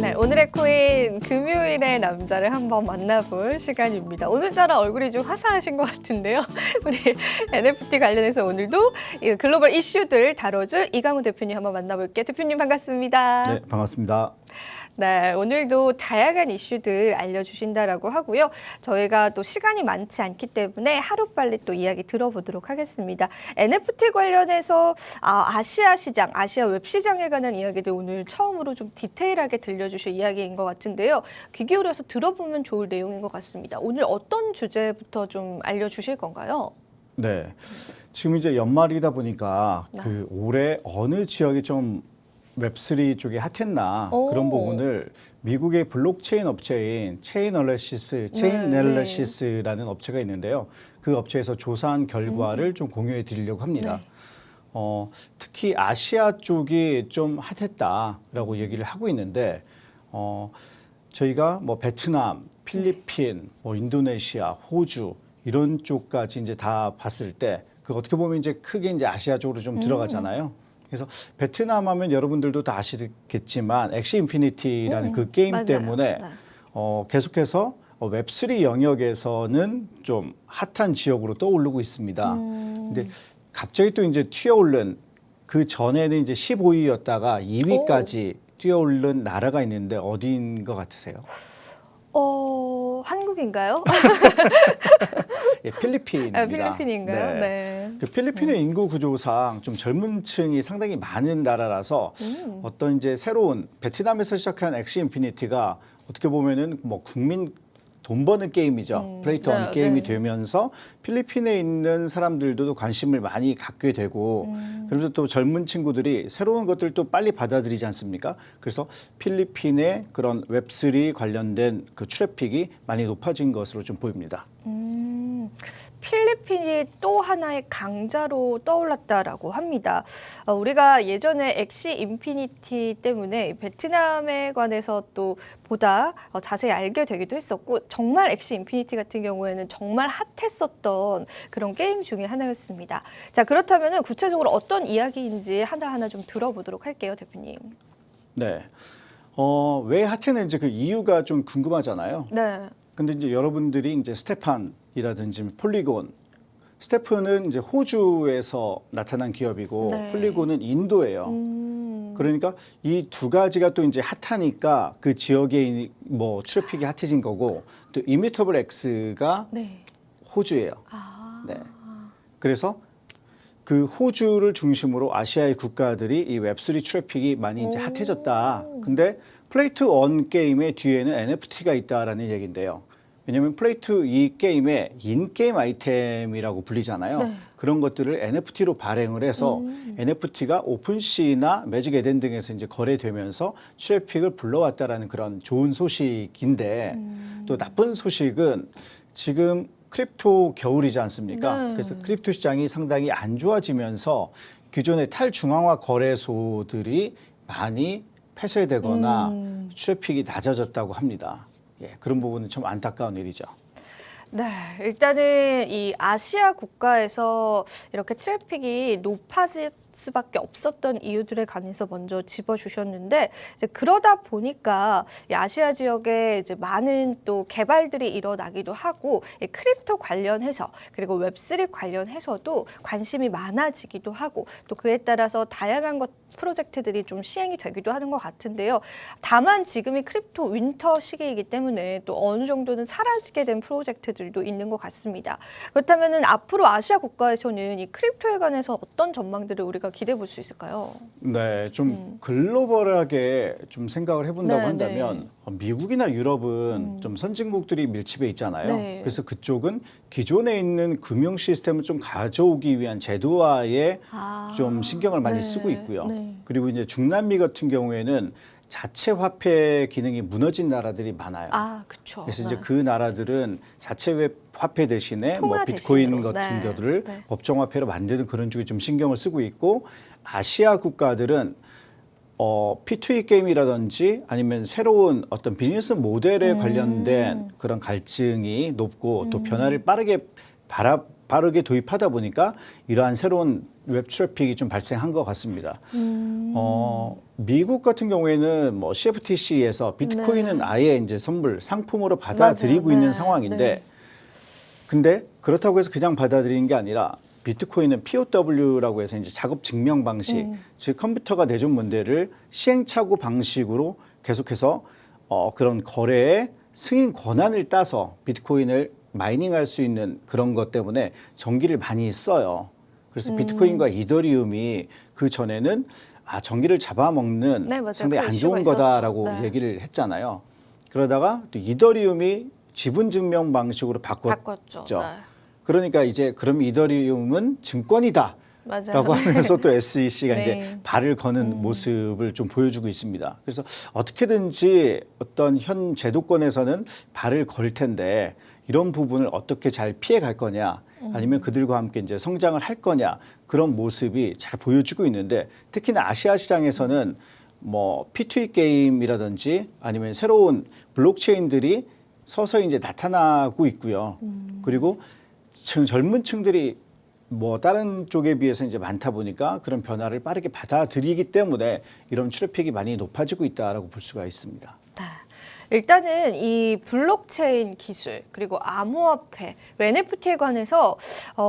네, 오늘의 코인 금요일의 남자를 한번 만나볼 시간입니다. 오늘따라 얼굴이 좀 화사하신 것 같은데요. 우리 NFT 관련해서 오늘도 이 글로벌 이슈들 다뤄줄 이강훈 대표님 한번 만나볼게요. 대표님 반갑습니다. 네, 반갑습니다. 네, 오늘도 다양한 이슈들 알려주신다라고 하고요. 저희가 또 시간이 많지 않기 때문에 하루빨리 또 이야기 들어보도록 하겠습니다. NFT 관련해서 아시아 시장, 아시아 웹 시장에 관한 이야기들 오늘 처음으로 좀 디테일하게 들려주실 이야기인 것 같은데요. 귀 기울여서 들어보면 좋을 내용인 것 같습니다. 오늘 어떤 주제부터 좀 알려주실 건가요? 네, 지금 이제 연말이다 보니까 그 올해 어느 지역이 좀 웹3 쪽이 핫했나 그런 부분을 미국의 블록체인 업체인 체인널리시스라는 업체가 있는데요. 그 업체에서 조사한 결과를 좀 공유해 드리려고 합니다. 특히 아시아 쪽이 좀 핫했다라고 얘기를 하고 있는데 저희가 뭐 베트남, 필리핀, 뭐 인도네시아, 호주 이런 쪽까지 이제 다 봤을 때 그 어떻게 보면 이제 크게 이제 아시아 쪽으로 좀 들어가잖아요. 그래서 베트남 하면 여러분들도 다 아시겠지만 엑시 인피니티라는 그 게임 맞아요. 때문에 계속해서 웹3 영역에서는 좀 핫한 지역으로 떠오르고 있습니다. 근데 갑자기 또 이제 튀어오른 그 전에는 이제 15위였다가 2위까지 뛰어오른 나라가 있는데 어디인 것 같으세요? 한국인가요? 예, 필리핀입니다. 필리핀인가요? 네. 그 필리핀의 인구 구조상 좀 젊은 층이 상당히 많은 나라라서 어떤 이제 새로운 베트남에서 시작한 엑시 인피니티가 어떻게 보면은 뭐 국민 돈 버는 게임이죠. 플레이트 원 게임이 되면서 필리핀에 있는 사람들도 관심을 많이 갖게 되고 그러면서 또 젊은 친구들이 새로운 것들을 또 빨리 받아들이지 않습니까? 그래서 필리핀의 그런 웹3 관련된 그 트래픽이 많이 높아진 것으로 좀 보입니다. 필리핀이 또 하나의 강자로 떠올랐다라고 합니다. 우리가 예전에 엑시 인피니티 때문에 베트남에 관해서 또 보다 자세히 알게 되기도 했었고 정말 엑시 인피니티 같은 경우에는 정말 핫했었던 그런 게임 중에 하나였습니다. 자, 그렇다면 구체적으로 어떤 이야기인지 하나하나 좀 들어보도록 할게요, 대표님. 네. 왜 핫했는지 그 이유가 좀 궁금하잖아요. 네. 근데 이제 여러분들이 이제 스테판이라든지 폴리곤, 스테판은 이제 호주에서 나타난 기업이고 폴리곤은 인도예요. 그러니까 이 두 가지가 또 이제 핫하니까 그 지역의 뭐 트래픽이 핫해진 거고 또 이미터블 X가 호주예요. 네. 그래서 그 호주를 중심으로 아시아의 국가들이 이 웹3 트래픽이 많이 이제 핫해졌다. 근데 플레이트 원 게임의 뒤에는 NFT가 있다라는 얘기인데요. 왜냐하면 플레이트 이 게임의 인게임 아이템이라고 불리잖아요. 그런 것들을 NFT로 발행을 해서 NFT가 오픈시나 매직 에덴 등에서 이제 거래되면서 트래픽을 불러왔다라는 그런 좋은 소식인데 또 나쁜 소식은 지금 크립토 겨울이지 않습니까? 그래서 크립토 시장이 상당히 안 좋아지면서 기존의 탈중앙화 거래소들이 많이 폐쇄되거나 트래픽이 낮아졌다고 합니다. 예, 그런 부분은 좀 안타까운 일이죠. 네, 일단은 이 아시아 국가에서 이렇게 트래픽이 높아질 수밖에 없었던 이유들에 관해서 먼저 짚어주셨는데 이제 그러다 보니까 이 아시아 지역에 이제 많은 또 개발들이 일어나기도 하고 이 크립토 관련해서 그리고 웹3 관련해서도 관심이 많아지기도 하고 또 그에 따라서 다양한 프로젝트들이 좀 시행이 되기도 하는 것 같은데요. 다만 지금이 크립토 윈터 시기이기 때문에 또 어느 정도는 사라지게 된 프로젝트들도 있는 것 같습니다. 그렇다면 앞으로 아시아 국가에서는 이 크립토에 관해서 어떤 전망들을 우리가 기대해 볼 수 있을까요? 네, 좀 글로벌하게 좀 생각을 해본다고 한다면 미국이나 유럽은 좀 선진국들이 밀집해 있잖아요. 그래서 그쪽은 기존에 있는 금융 시스템을 좀 가져오기 위한 제도화에 좀 신경을 많이 쓰고 있고요. 그리고 이제 중남미 같은 경우에는 자체 화폐 기능이 무너진 나라들이 많아요. 그렇죠. 그래서 이제 그 나라들은 자체 화폐 대신에 뭐 비트코인 대신으로. 같은 것들을 법정 화폐로 만드는 그런 쪽에 좀 신경을 쓰고 있고 아시아 국가들은 P2E 게임이라든지 아니면 새로운 어떤 비즈니스 모델에 관련된 그런 갈증이 높고 또 변화를 빠르게 도입하다 보니까 이러한 새로운 웹 트래픽이 좀 발생한 것 같습니다. 미국 같은 경우에는 뭐 CFTC에서 비트코인은 네. 아예 이제 상품으로 받아들이고 맞아요. 있는 네. 상황인데, 네. 근데 그렇다고 해서 그냥 받아들이는 게 아니라 비트코인은 POW라고 해서 이제 작업 증명 방식, 즉 컴퓨터가 내준 문제를 시행착오 방식으로 계속해서 그런 거래의 승인 권한을 따서 비트코인을 마이닝할 수 있는 그런 것 때문에 전기를 많이 써요. 그래서 비트코인과 이더리움이 그 전에는 전기를 잡아먹는 네, 맞아요. 상당히 그 안 이슈가 좋은 있었죠. 거다라고 네. 얘기를 했잖아요. 그러다가 또 이더리움이 지분 증명 방식으로 바꿨죠. 네. 그러니까 이제 그럼 이더리움은 증권이다. 맞아요. 라고 하면서 또 SEC가 네. 이제 발을 거는 모습을 좀 보여주고 있습니다. 그래서 어떻게든지 어떤 현 제도권에서는 발을 걸 텐데 이런 부분을 어떻게 잘 피해 갈 거냐, 아니면 그들과 함께 이제 성장을 할 거냐, 그런 모습이 잘 보여주고 있는데, 특히나 아시아 시장에서는 뭐 P2E 게임이라든지 아니면 새로운 블록체인들이 서서히 이제 나타나고 있고요. 그리고 젊은 층들이 뭐 다른 쪽에 비해서 이제 많다 보니까 그런 변화를 빠르게 받아들이기 때문에 이런 트래픽이 많이 높아지고 있다라고 볼 수가 있습니다. 일단은 이 블록체인 기술 그리고 암호화폐, NFT에 관해서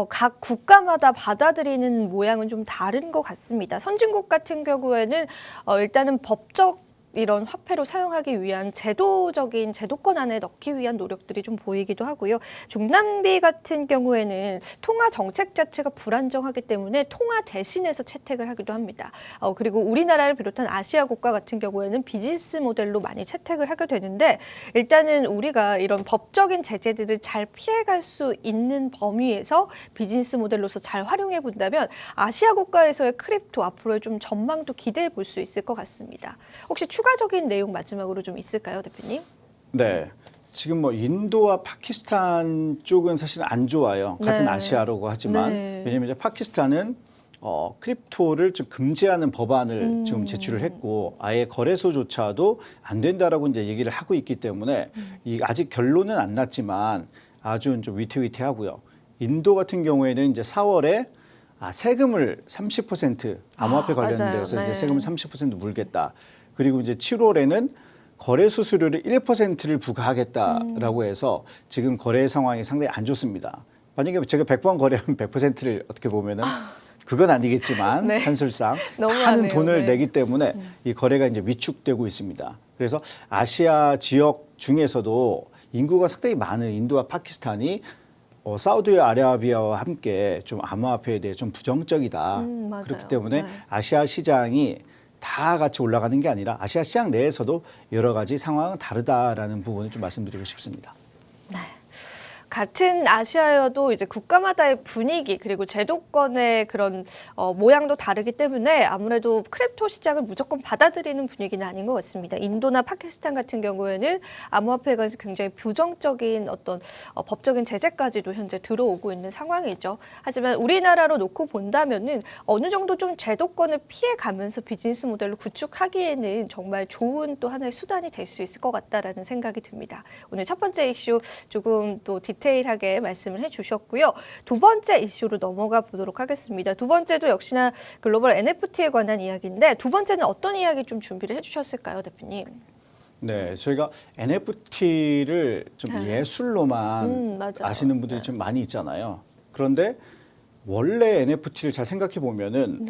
각 국가마다 받아들이는 모양은 좀 다른 것 같습니다. 선진국 같은 경우에는 일단은 법적 이런 화폐로 사용하기 위한 제도적인 제도권 안에 넣기 위한 노력들이 좀 보이기도 하고요. 중남미 같은 경우에는 통화 정책 자체가 불안정하기 때문에 통화 대신해서 채택을 하기도 합니다. 그리고 우리나라를 비롯한 아시아 국가 같은 경우에는 비즈니스 모델로 많이 채택을 하게 되는데, 일단은 우리가 이런 법적인 제재들을 잘 피해갈 수 있는 범위에서 비즈니스 모델로서 잘 활용해 본다면 아시아 국가에서의 크립토 앞으로의 좀 전망도 기대해 볼 수 있을 것 같습니다. 혹시 추가적인 내용 마지막으로 좀 있을까요, 대표님? 네. 지금 뭐 인도와 파키스탄 쪽은 사실 안 좋아요. 같은 네. 아시아라고 하지만. 네. 왜냐하면 이제 파키스탄은 크립토를 좀 금지하는 법안을 지금 제출을 했고, 아예 거래소조차도 안 된다라고 이제 얘기를 하고 있기 때문에 이 아직 결론은 안 났지만 아주 좀 위태위태하고요. 인도 같은 경우에는 이제 4월에 세금을 30% 암호화폐 관련돼서 맞아요. 이제 네. 세금을 30% 물겠다. 그리고 이제 7월에는 거래 수수료를 1%를 부과하겠다라고 해서 지금 거래 상황이 상당히 안 좋습니다. 만약에 제가 100번 거래하면 100%를 어떻게 보면은 그건 아니겠지만 네. 현실상 너무하네요. 많은 돈을 네. 내기 때문에 이 거래가 이제 위축되고 있습니다. 그래서 아시아 지역 중에서도 인구가 상당히 많은 인도와 파키스탄이 사우디아라비아와 함께 좀 암호화폐에 대해 좀 부정적이다. 맞아요. 그렇기 때문에 네. 아시아 시장이 다 같이 올라가는 게 아니라 아시아 시장 내에서도 여러 가지 상황은 다르다라는 부분을 좀 말씀드리고 싶습니다. 같은 아시아여도 이제 국가마다의 분위기 그리고 제도권의 그런 모양도 다르기 때문에 아무래도 크립토 시장을 무조건 받아들이는 분위기는 아닌 것 같습니다. 인도나 파키스탄 같은 경우에는 암호화폐에 관해서 굉장히 부정적인 어떤 법적인 제재까지도 현재 들어오고 있는 상황이죠. 하지만 우리나라로 놓고 본다면은 어느 정도 좀 제도권을 피해가면서 비즈니스 모델로 구축하기에는 정말 좋은 또 하나의 수단이 될 수 있을 것 같다라는 생각이 듭니다. 오늘 첫 번째 이슈 조금 또 디테일하게 말씀을 해주셨고요. 두 번째 이슈로 넘어가 보도록 하겠습니다. 두 번째도 역시나 글로벌 NFT에 관한 이야기인데, 두 번째는 어떤 이야기 좀 준비를 해주셨을까요, 대표님? 네, 저희가 NFT를 좀 예술로만 맞아요. 아시는 분들이 좀 많이 있잖아요. 그런데 원래 NFT를 잘 생각해 보면은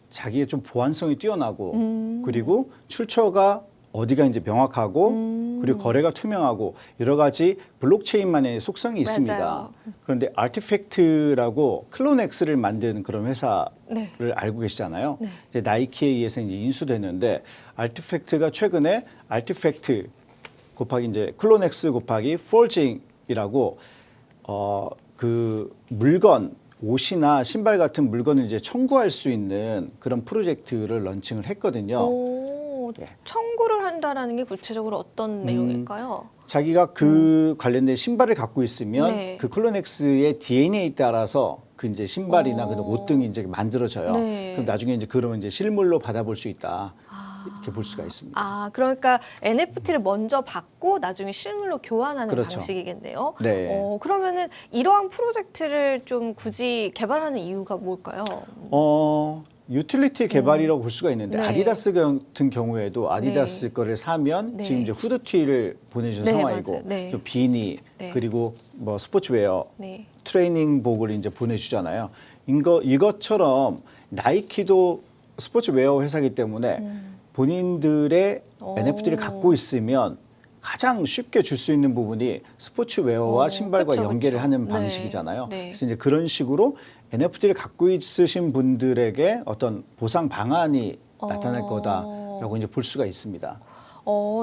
자기의 좀 보안성이 뛰어나고 그리고 출처가 어디가 이제 명확하고 그리고 거래가 투명하고 여러 가지 블록체인만의 속성이 있습니다. 맞아요. 그런데 아티팩트라고 클론X를 만드는 그런 회사를 네. 알고 계시잖아요. 네. 이제 나이키에 의해서 이제 인수됐는데 아티팩트가 최근에 아티팩트 곱하기 이제 클론X 곱하기 forging이라고 그 물건 옷이나 신발 같은 물건을 이제 청구할 수 있는 그런 프로젝트를 런칭을 했거든요. 예. 청구를 한다라는 게 구체적으로 어떤 내용일까요? 자기가 그 관련된 신발을 갖고 있으면 네. 그 클론엑스의 DNA에 따라서 그 이제 신발이나 그 옷 등이 이제 만들어져요. 네. 그럼 나중에 이제 그러면 이제 실물로 받아볼 수 있다. 이렇게 볼 수가 있습니다. 아, 그러니까 NFT를 먼저 받고 나중에 실물로 교환하는 그렇죠. 방식이겠네요. 네. 그러면은 이러한 프로젝트를 좀 굳이 개발하는 이유가 뭘까요? 유틸리티 개발이라고 볼 수가 있는데 네. 아디다스 같은 경우에도 아디다스 네. 거를 사면 네. 지금 이제 후드티를 보내주는 네, 상황이고 맞아요. 네. 또 비니 네. 그리고 뭐 스포츠웨어 네. 트레이닝복을 이제 보내주잖아요. 이것처럼 나이키도 스포츠웨어 회사이기 때문에 본인들의 NFT를 갖고 있으면 가장 쉽게 줄 수 있는 부분이 스포츠웨어와 신발과 그쵸, 연계를 그쵸. 하는 네. 방식이잖아요. 네. 그래서 이제 그런 식으로 NFT를 갖고 있으신 분들에게 어떤 보상 방안이 나타날 거다라고 이제 볼 수가 있습니다.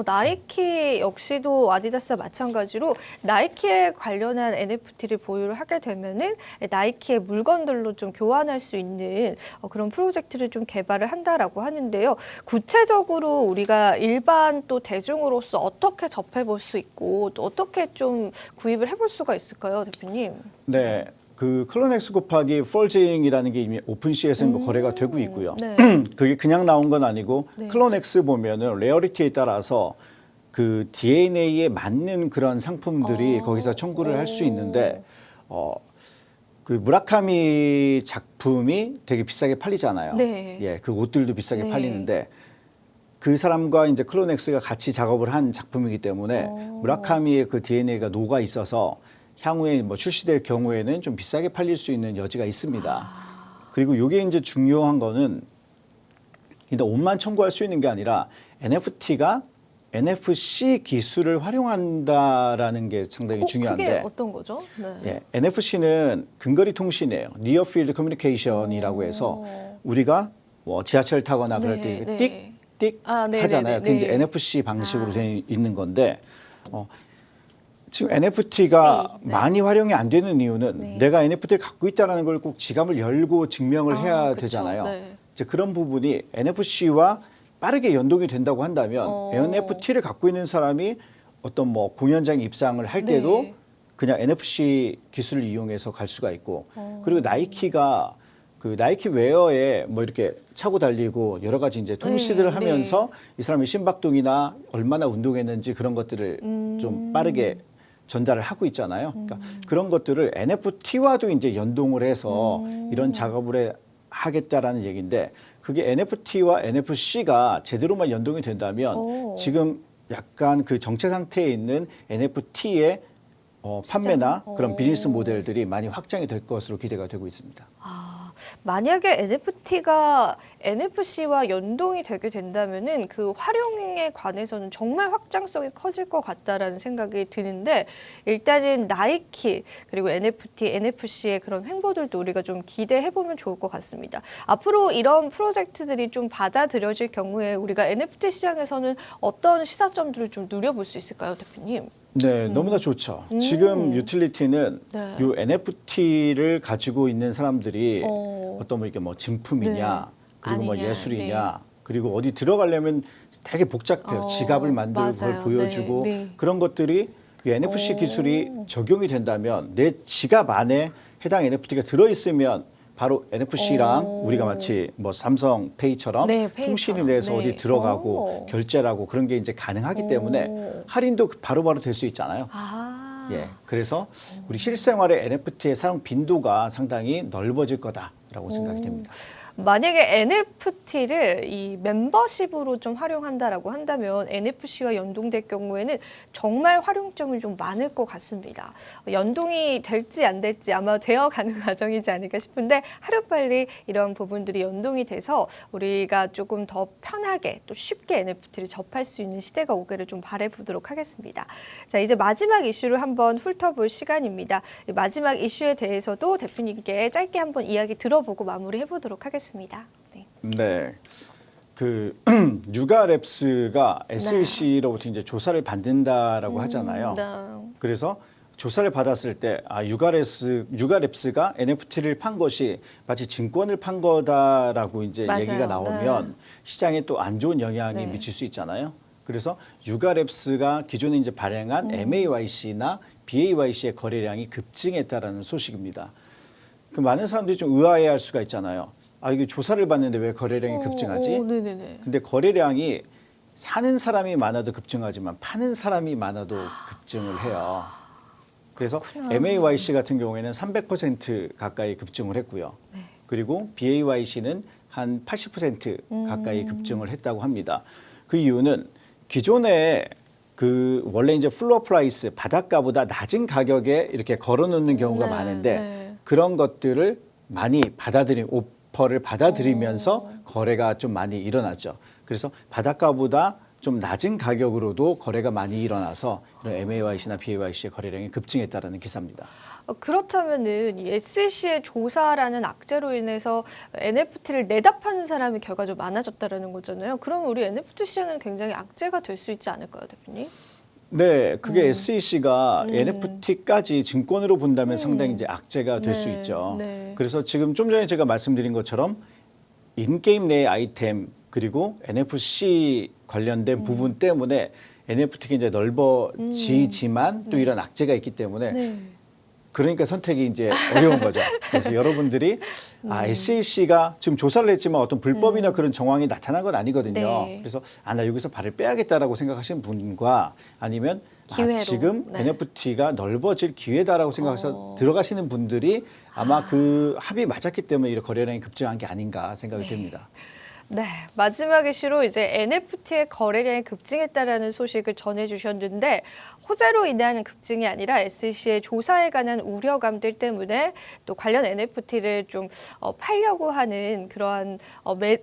나이키 역시도 아디다스와 마찬가지로 나이키에 관련한 NFT를 보유를 하게 되면은 나이키의 물건들로 좀 교환할 수 있는 그런 프로젝트를 좀 개발을 한다라고 하는데요. 구체적으로 우리가 일반 또 대중으로서 어떻게 접해 볼 수 있고 또 어떻게 좀 구입을 해볼 수가 있을까요, 대표님? 네. 그 클론엑스 곱하기 폴징이라는 게 이미 오픈시에서는 뭐 거래가 되고 있고요. 네. 그게 그냥 나온 건 아니고 네. 클론엑스 보면은 레어리티에 따라서 그 DNA에 맞는 그런 상품들이 거기서 청구를 할 수 있는데 그 무라카미 작품이 되게 비싸게 팔리잖아요. 네. 예, 그 옷들도 비싸게 네. 팔리는데 그 사람과 이제 클론엑스가 같이 작업을 한 작품이기 때문에 무라카미의 그 DNA가 녹아 있어서 향후에 뭐 출시될 경우에는 좀 비싸게 팔릴 수 있는 여지가 있습니다. 그리고 이게 이제 중요한 거는 일단 옷만 청구할 수 있는 게 아니라 NFT가 NFC 기술을 활용한다라는 게 상당히 중요한데 그게 어떤 거죠? 네. 예, NFC는 근거리 통신이에요. Near Field Communication이라고 해서 우리가 뭐 지하철 타거나 그럴 때 네. 띡띡 아, 네, 하잖아요. 네, 그게 이제 네. NFC 방식으로 되어 있는 건데 지금 NFT가 네. 많이 활용이 안 되는 이유는 네. 내가 NFT를 갖고 있다는 걸 꼭 지갑을 열고 증명을 해야 그쵸. 되잖아요. 네. 이제 그런 부분이 NFC와 빠르게 연동이 된다고 한다면 NFT를 갖고 있는 사람이 어떤 뭐 공연장 입상을 할 때도 네. 그냥 NFC 기술을 이용해서 갈 수가 있고 그리고 나이키가 그 나이키 웨어에 뭐 이렇게 차고 달리고 여러 가지 이제 통시들을 네, 하면서 이 사람이 심박동이나 얼마나 운동했는지 그런 것들을 좀 빠르게 전달을 하고 있잖아요. 그러니까 그런 것들을 NFT와도 이제 연동을 해서 이런 작업을 하겠다라는 얘기인데 그게 NFT와 NFC가 제대로만 연동이 된다면 지금 약간 그 정체 상태에 있는 NFT의 판매나 그런 비즈니스 모델들이 많이 확장이 될 것으로 기대가 되고 있습니다. 만약에 NFT가 NFC와 연동이 되게 된다면은 그 활용에 관해서는 정말 확장성이 커질 것 같다라는 생각이 드는데 일단은 나이키 그리고 NFT, NFC의 그런 횡보들도 우리가 좀 기대해 보면 좋을 것 같습니다. 앞으로 이런 프로젝트들이 좀 받아들여질 경우에 우리가 NFT 시장에서는 어떤 시사점들을 좀 누려볼 수 있을까요, 대표님? 네, 너무나 좋죠. 지금 유틸리티는 네. 이 NFT를 가지고 있는 사람들이 어떤 뭐 이게 뭐 진품이냐, 네. 그리고 뭐 아니냐, 예술이냐, 그리고 어디 들어가려면 되게 복잡해요. 지갑을 만들고 그걸 맞아요. 보여주고 네, 네. 그런 것들이 이 NFC 기술이 적용이 된다면 내 지갑 안에 해당 NFT가 들어있으면 바로 NFC랑 우리가 마치 뭐 삼성페이처럼 네, 페이처럼. 통신을 내서 네. 어디 들어가고 결제라고 그런 게 이제 가능하기 때문에 할인도 바로바로 될 수 있잖아요. 예, 그래서 우리 실생활의 NFT의 사용 빈도가 상당히 넓어질 거다라고 생각이 됩니다. 만약에 NFT를 이 멤버십으로 좀 활용한다라고 한다면 NFC와 연동될 경우에는 정말 활용점이 좀 많을 것 같습니다. 연동이 될지 안 될지 아마 되어가는 과정이지 않을까 싶은데 하루빨리 이런 부분들이 연동이 돼서 우리가 조금 더 편하게 또 쉽게 NFT를 접할 수 있는 시대가 오기를 좀 바라보도록 하겠습니다. 자, 이제 마지막 이슈를 한번 훑어볼 시간입니다. 이 마지막 이슈에 대해서도 대표님께 짧게 한번 이야기 들어보고 마무리해보도록 하겠습니다. 네. 네. 그 유가랩스가 SEC로부터 이제 조사를 받는다라고 하잖아요. 네. 그래서 조사를 받았을 때 유가랩스가 NFT를 판 것이 마치 증권을 판 거다라고 이제 맞아요. 얘기가 나오면 네. 시장에 또 안 좋은 영향이 네. 미칠 수 있잖아요. 그래서 유가랩스가 기존에 이제 발행한 MAYC나 BAYC의 거래량이 급증했다라는 소식입니다. 그 많은 사람들이 좀 의아해할 수가 있잖아요. 이게 조사를 받는데 왜 거래량이 급증하지? 네네네. 근데 거래량이 사는 사람이 많아도 급증하지만 파는 사람이 많아도 급증을 해요. 그래서 MAYC 같은 경우에는 300% 가까이 급증을 했고요. 그리고 BAYC는 한 80% 가까이 급증을 했다고 합니다. 그 이유는 기존에 그 원래 이제 플로어 프라이스 바닷가보다 낮은 가격에 이렇게 걸어놓는 경우가 많은데 그런 것들을 많이 오퍼를 받아들이면서 거래가 좀 많이 일어났죠. 그래서 바닷가보다 좀 낮은 가격으로도 거래가 많이 일어나서 이런 MAYC나 BAYC의 거래량이 급증했다라는 기사입니다. 그렇다면은 이 SEC의 조사라는 악재로 인해서 NFT를 내다 파는 사람이 결과적으로 많아졌다라는 거잖아요. 그럼 우리 NFT 시장은 굉장히 악재가 될 수 있지 않을까요, 대표님? 네, 그게 SEC가 NFT까지 증권으로 본다면 상당히 이제 악재가 될 수 있죠. 그래서 지금 좀 전에 제가 말씀드린 것처럼 인게임 내 아이템 그리고 NFC 관련된 부분 때문에 NFT가 이제 넓어지지만 또 이런 악재가 있기 때문에 그러니까 선택이 이제 어려운 거죠. 그래서 여러분들이 SEC가 지금 조사를 했지만 어떤 불법이나 그런 정황이 나타난 건 아니거든요. 그래서 나 여기서 발을 빼야겠다라고 생각하시는 분과 아니면 지금 NFT가 넓어질 기회다라고 생각해서 들어가시는 분들이 아마 그 합이 맞았기 때문에 이런 거래량이 급증한 게 아닌가 생각이 됩니다. 네, 마지막 이슈로 이제 NFT의 거래량이 급증했다라는 소식을 전해주셨는데 호재로 인한 급증이 아니라 SEC의 조사에 관한 우려감들 때문에 또 관련 NFT를 좀 팔려고 하는 그러한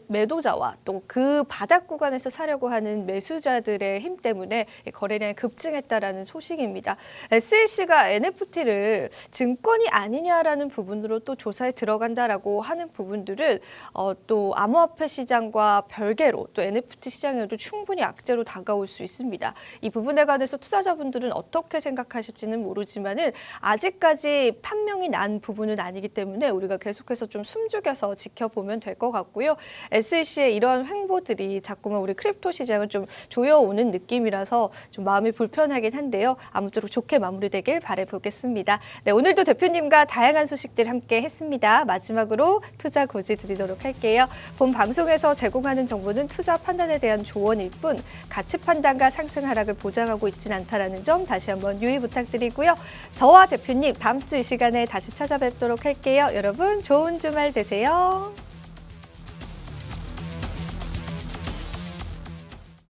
매도자와 또 그 바닥 구간에서 사려고 하는 매수자들의 힘 때문에 거래량이 급증했다라는 소식입니다. SEC가 NFT를 증권이 아니냐라는 부분으로 또 조사에 들어간다라고 하는 부분들은 또 암호화폐 시장과 별개로 또 NFT 시장에도 충분히 악재로 다가올 수 있습니다. 이 부분에 관해서 투자자분들은 어떻게 생각하실지는 모르지만은 아직까지 판명이 난 부분은 아니기 때문에 우리가 계속해서 좀 숨죽여서 지켜보면 될 것 같고요. SEC의 이러한 횡보들이 자꾸만 우리 크립토 시장을 좀 조여오는 느낌이라서 좀 마음이 불편하긴 한데요. 아무쪼록 좋게 마무리되길 바라보겠습니다. 네, 오늘도 대표님과 다양한 소식들 함께 했습니다. 마지막으로 투자 고지 드리도록 할게요. 본 방송에서 제공하는 정보는 투자 판단에 대한 조언일 뿐 가치 판단과 상승 하락을 보장하고 있진 않다라는 점 다시 한번 유의 부탁드리고요. 저와 대표님 다음 주 이 시간에 다시 찾아뵙도록 할게요. 여러분 좋은 주말 되세요.